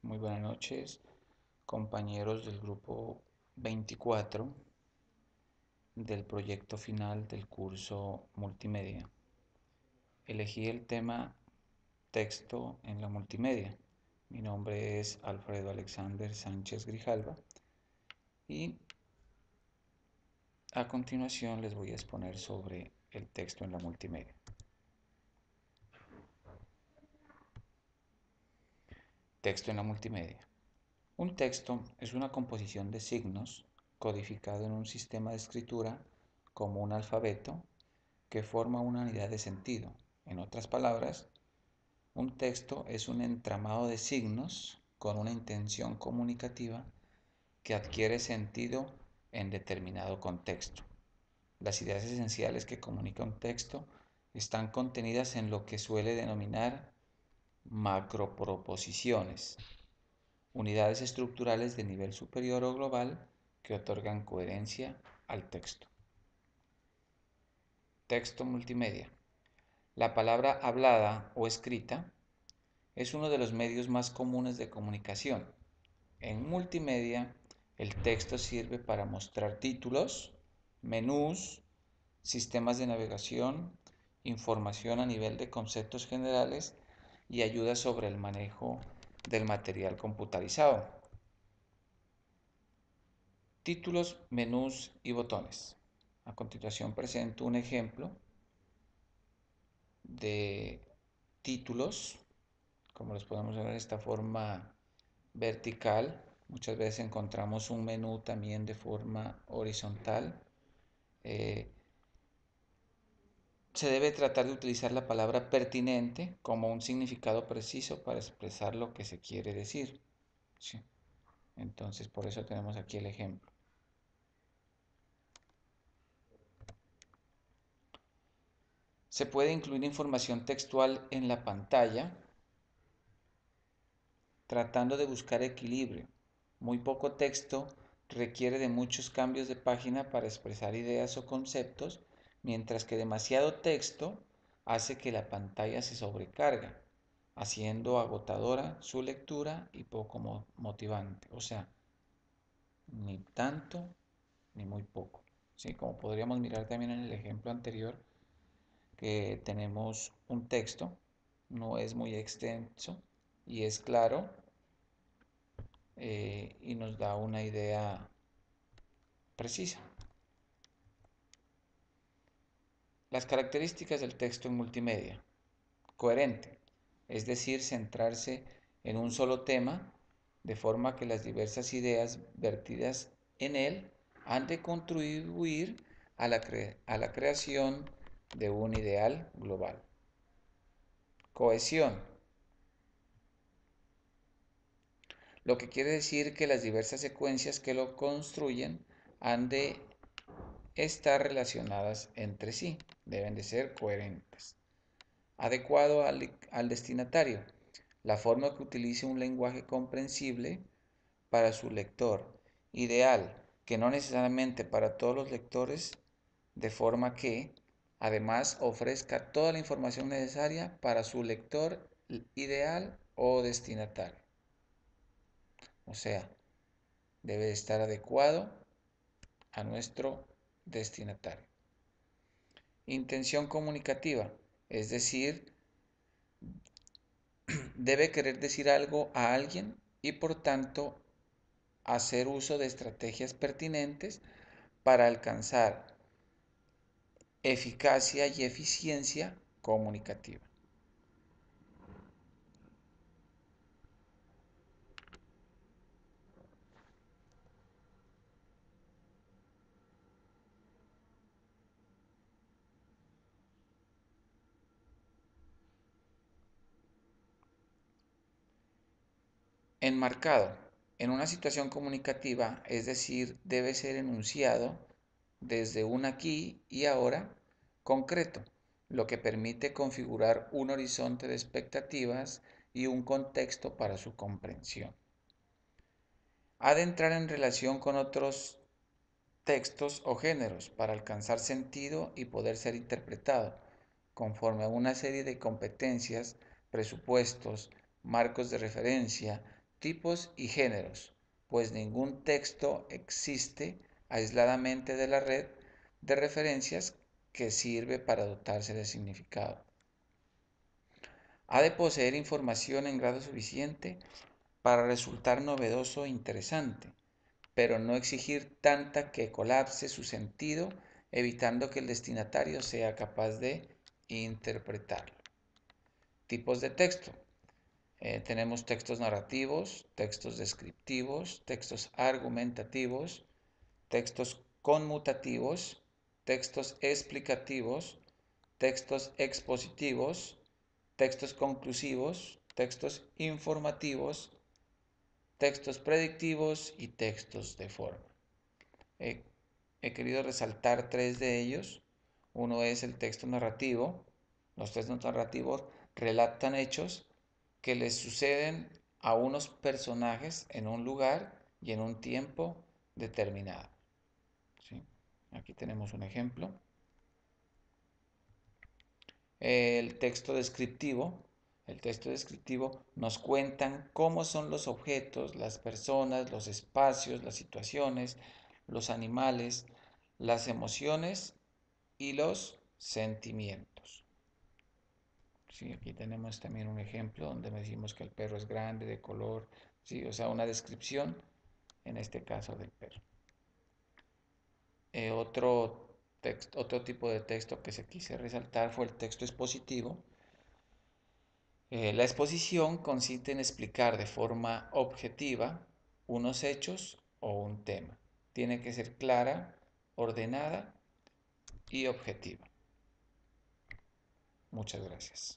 Muy buenas noches, compañeros del grupo 24 del proyecto final del curso multimedia. Elegí el tema texto en la multimedia. Mi nombre es Alfredo Alexander Sánchez Grijalva y a continuación les voy a exponer sobre el texto en la multimedia. Texto en la multimedia. Un texto es una composición de signos codificado en un sistema de escritura como un alfabeto que forma una unidad de sentido. En otras palabras, un texto es un entramado de signos con una intención comunicativa que adquiere sentido en determinado contexto. Las ideas esenciales que comunica un texto están contenidas en lo que suele denominar macroproposiciones, unidades estructurales de nivel superior o global que otorgan coherencia al texto. Texto multimedia. La palabra hablada o escrita es uno de los medios más comunes de comunicación. En multimedia, el texto sirve para mostrar títulos, menús, sistemas de navegación, información a nivel de conceptos generales y ayuda sobre el manejo del material computarizado. Títulos, menús y botones. A continuación presento un ejemplo de títulos, como los podemos ver de esta forma vertical. Muchas veces encontramos un menú también de forma horizontal. Eh, Se debe tratar de utilizar la palabra pertinente como un significado preciso para expresar lo que se quiere decir. ¿Sí? Entonces, por eso tenemos aquí el ejemplo. Se puede incluir información textual en la pantalla, tratando de buscar equilibrio. Muy poco texto requiere de muchos cambios de página para expresar ideas o conceptos, mientras que demasiado texto hace que la pantalla se sobrecarga, haciendo agotadora su lectura y poco motivante. O sea, ni tanto ni muy poco. ¿Sí? Como podríamos mirar también en el ejemplo anterior, que tenemos un texto, no es muy extenso y es claro, y nos da una idea precisa. Las características del texto en multimedia. Coherente, es decir, centrarse en un solo tema, de forma que las diversas ideas vertidas en él han de contribuir a la creación de un ideal global. Cohesión, lo que quiere decir que las diversas secuencias que lo construyen han de estar relacionadas entre sí, deben de ser coherentes. Adecuado al destinatario, la forma que utilice un lenguaje comprensible para su lector, ideal, que no necesariamente para todos los lectores, de forma que además ofrezca toda la información necesaria para su lector ideal o destinatario. O sea, debe estar adecuado a nuestro destinatario. Intención comunicativa, es decir, debe querer decir algo a alguien y por tanto hacer uso de estrategias pertinentes para alcanzar eficacia y eficiencia comunicativa. Enmarcado. En una situación comunicativa, es decir, debe ser enunciado desde un aquí y ahora concreto, lo que permite configurar un horizonte de expectativas y un contexto para su comprensión. Ha de entrar en relación con otros textos o géneros para alcanzar sentido y poder ser interpretado, conforme a una serie de competencias, presupuestos, marcos de referencia, tipos y géneros, pues ningún texto existe aisladamente de la red de referencias que sirve para dotarse de significado. Ha de poseer información en grado suficiente para resultar novedoso e interesante, pero no exigir tanta que colapse su sentido, evitando que el destinatario sea capaz de interpretarlo. Tipos de texto. Tenemos textos narrativos, textos descriptivos, textos argumentativos, textos conmutativos, textos explicativos, textos expositivos, textos conclusivos, textos informativos, textos predictivos y textos de forma. He, he querido resaltar tres de ellos. Uno es el texto narrativo. Los textos narrativos relatan hechos que les suceden a unos personajes en un lugar y en un tiempo determinado. ¿Sí? Aquí tenemos un ejemplo. El texto descriptivo. El texto descriptivo nos cuentan cómo son los objetos, las personas, los espacios, las situaciones, los animales, las emociones y los sentimientos. Sí, aquí tenemos también un ejemplo donde decimos que el perro es grande, de color, sí, o sea, una descripción, en este caso del perro. Otro tipo de texto que se quise resaltar fue el texto expositivo. La exposición consiste en explicar de forma objetiva unos hechos o un tema. Tiene que ser clara, ordenada y objetiva. Muchas gracias.